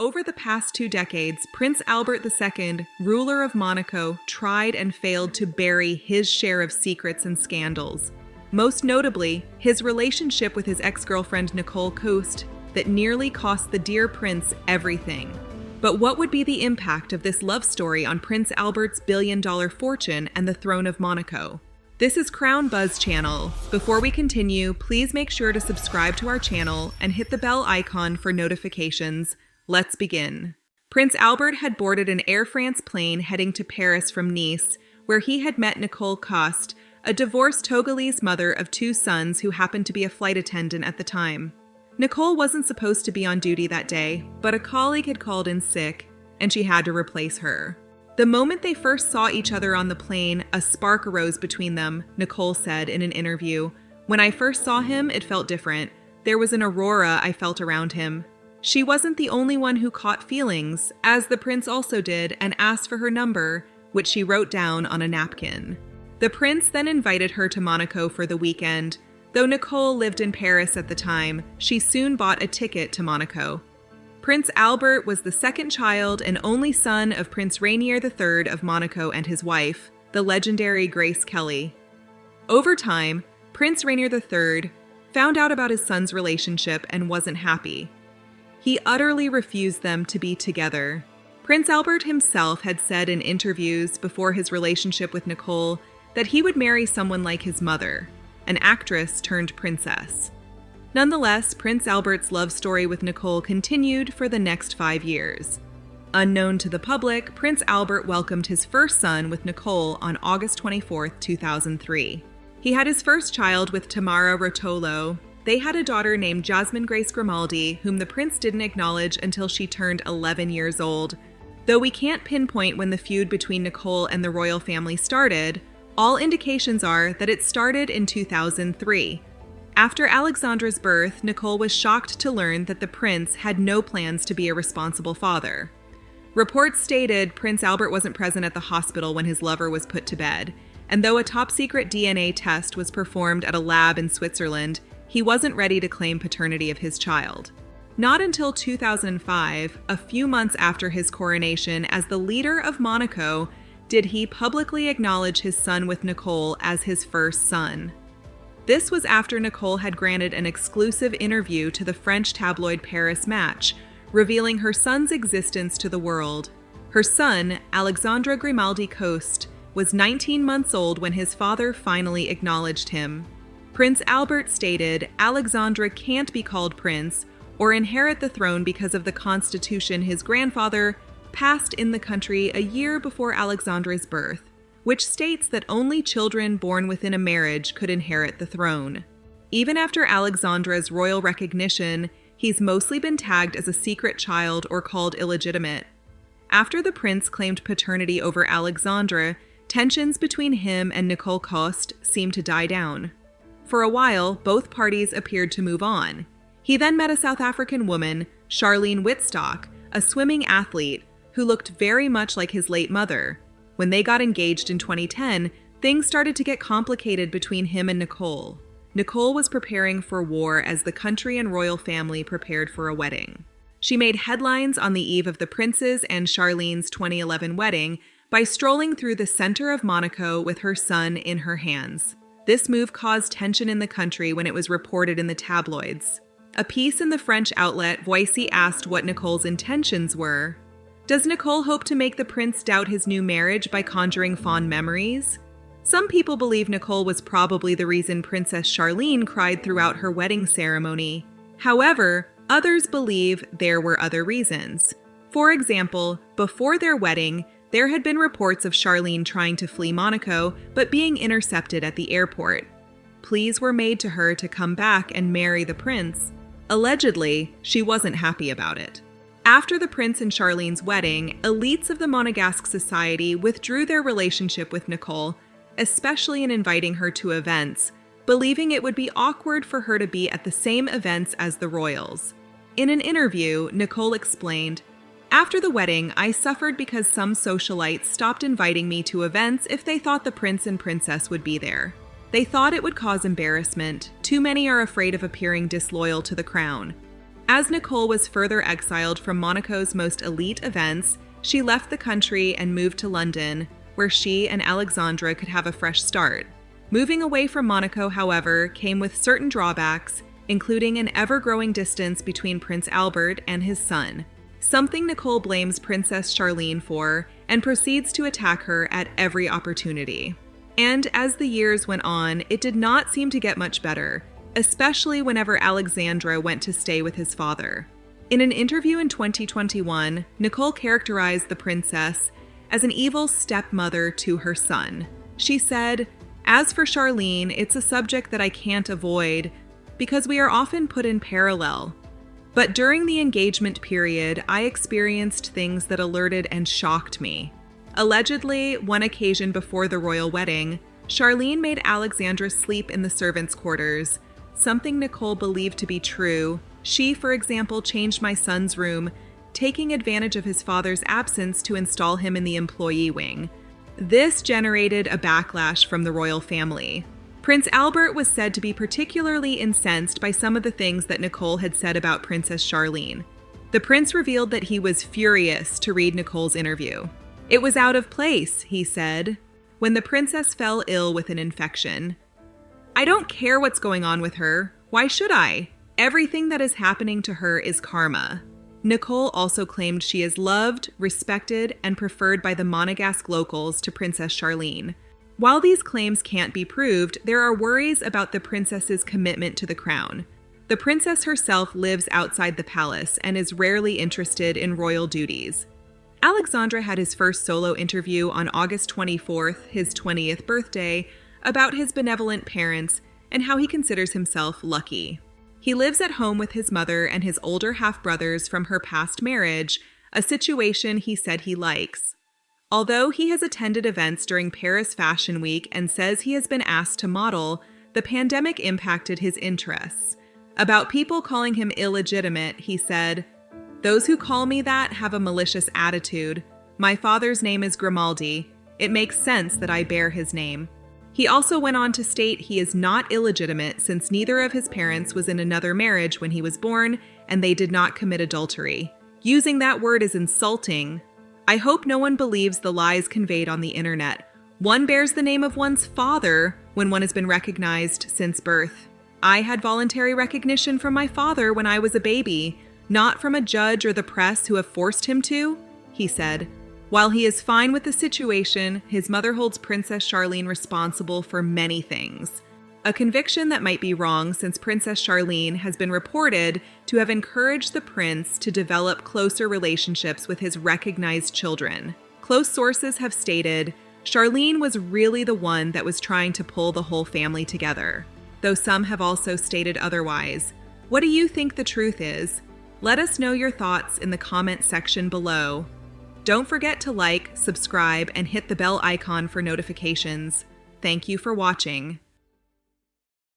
Over the past 2 decades, Prince Albert II, ruler of Monaco, tried and failed to bury his share of secrets and scandals. Most notably, his relationship with his ex-girlfriend Nicole Coste that nearly cost the dear prince everything. But what would be the impact of this love story on Prince Albert's billion-dollar fortune and the throne of Monaco? This is Crown Buzz Channel. Before we continue, please make sure to subscribe to our channel and hit the bell icon for notifications. Let's begin. Prince Albert had boarded an Air France plane heading to Paris from Nice, where he had met Nicole Coste, a divorced Togolese mother of 2 sons who happened to be a flight attendant at the time. Nicole wasn't supposed to be on duty that day, but a colleague had called in sick, and she had to replace her. The moment they first saw each other on the plane, a spark arose between them, Nicole said in an interview. "When I first saw him, it felt different. There was an aurora I felt around him." She wasn't the only one who caught feelings, as the prince also did, and asked for her number, which she wrote down on a napkin. The prince then invited her to Monaco for the weekend. Though Nicole lived in Paris at the time, she soon bought a ticket to Monaco. Prince Albert was the second child and only son of Prince Rainier III of Monaco and his wife, the legendary Grace Kelly. Over time, Prince Rainier III found out about his son's relationship and wasn't happy. He utterly refused them to be together. Prince Albert himself had said in interviews before his relationship with Nicole that he would marry someone like his mother, an actress turned princess. Nonetheless, Prince Albert's love story with Nicole continued for the next 5 years. Unknown to the public, Prince Albert welcomed his first son with Nicole on August 24, 2003. He had his first child with Tamara Rotolo. They had a daughter named Jasmine Grace Grimaldi, whom the prince didn't acknowledge until she turned 11 years old. Though we can't pinpoint when the feud between Nicole and the royal family started, all indications are that it started in 2003. After Alexandre's birth, Nicole was shocked to learn that the prince had no plans to be a responsible father. Reports stated Prince Albert wasn't present at the hospital when his lover was put to bed, and though a top-secret DNA test was performed at a lab in Switzerland, he wasn't ready to claim paternity of his child. Not until 2005, a few months after his coronation as the leader of Monaco, did he publicly acknowledge his son with Nicole as his first son. This was after Nicole had granted an exclusive interview to the French tabloid Paris Match, revealing her son's existence to the world. Her son, Alexandre Grimaldi Coste, was 19 months old when his father finally acknowledged him. Prince Albert stated Alexandre can't be called prince or inherit the throne because of the constitution his grandfather passed in the country a year before Alexandre's birth, which states that only children born within a marriage could inherit the throne. Even after Alexandre's royal recognition, he's mostly been tagged as a secret child or called illegitimate. After the prince claimed paternity over Alexandre, tensions between him and Nicole Coste seemed to die down. For a while, both parties appeared to move on. He then met a South African woman, Charlene, a swimming athlete, who looked very much like his late mother. When they got engaged in 2010, things started to get complicated between him and Nicole. Nicole was preparing for war as the country and royal family prepared for a wedding. She made headlines on the eve of the prince's and Charlene's 2011 wedding by strolling through the center of Monaco with her son in her hands. This move caused tension in the country when it was reported in the tabloids. A piece in the French outlet Voici asked what Nicole's intentions were. Does Nicole hope to make the prince doubt his new marriage by conjuring fond memories? Some people believe Nicole was probably the reason Princess Charlene cried throughout her wedding ceremony. However, others believe there were other reasons. For example, before their wedding, there had been reports of Charlene trying to flee Monaco, but being intercepted at the airport. Pleas were made to her to come back and marry the prince. Allegedly, she wasn't happy about it. After the prince and Charlene's wedding, elites of the Monegasque society withdrew their relationship with Nicole, especially in inviting her to events, believing it would be awkward for her to be at the same events as the royals. In an interview, Nicole explained, "After the wedding, I suffered because some socialites stopped inviting me to events if they thought the prince and princess would be there. They thought it would cause embarrassment. Too many are afraid of appearing disloyal to the crown. As Nicole was further exiled from Monaco's most elite events, she left the country and moved to London, where she and Alexandre could have a fresh start. Moving away from Monaco, however, came with certain drawbacks, including an ever-growing distance between Prince Albert and his son, something Nicole blames Princess Charlene for and proceeds to attack her at every opportunity. And as the years went on, it did not seem to get much better, especially whenever Alexandre went to stay with his father. In an interview in 2021, Nicole characterized the princess as an evil stepmother to her son. She said, "As for Charlene, it's a subject that I can't avoid because we are often put in parallel. But during the engagement period, I experienced things that alerted and shocked me. Allegedly, one occasion before the royal wedding, Charlene made Alexandre sleep in the servants' quarters, something Nicole believed to be true. She, for example, changed my son's room, taking advantage of his father's absence to install him in the employee wing. This generated a backlash from the royal family. Prince Albert was said to be particularly incensed by some of the things that Nicole had said about Princess Charlene. The prince revealed that he was furious to read Nicole's interview. It was out of place, he said, when the princess fell ill with an infection. I don't care what's going on with her. Why should I? Everything that is happening to her is karma. Nicole also claimed she is loved, respected, and preferred by the Monegasque locals to Princess Charlene. While these claims can't be proved, there are worries about the princess's commitment to the crown. The princess herself lives outside the palace and is rarely interested in royal duties. Alexandre had his first solo interview on August 24th, his 20th birthday, about his benevolent parents and how he considers himself lucky. He lives at home with his mother and his older half-brothers from her past marriage, a situation he said he likes. Although he has attended events during Paris Fashion Week and says he has been asked to model, the pandemic impacted his interests. About people calling him illegitimate, he said, "Those who call me that have a malicious attitude. My father's name is Grimaldi. It makes sense that I bear his name." He also went on to state he is not illegitimate since neither of his parents was in another marriage when he was born and they did not commit adultery. Using that word is insulting. I hope no one believes the lies conveyed on the internet. One bears the name of one's father when one has been recognized since birth. I had voluntary recognition from my father when I was a baby, not from a judge or the press who have forced him to, he said. While he is fine with the situation, his mother holds Princess Charlene responsible for many things. A conviction that might be wrong since Princess Charlene has been reported to have encouraged the prince to develop closer relationships with his recognized children. Close sources have stated Charlene was really the one that was trying to pull the whole family together, though some have also stated otherwise. What do you think the truth is? Let us know your thoughts in the comment section below. Don't forget to like, subscribe, and hit the bell icon for notifications. Thank you for watching.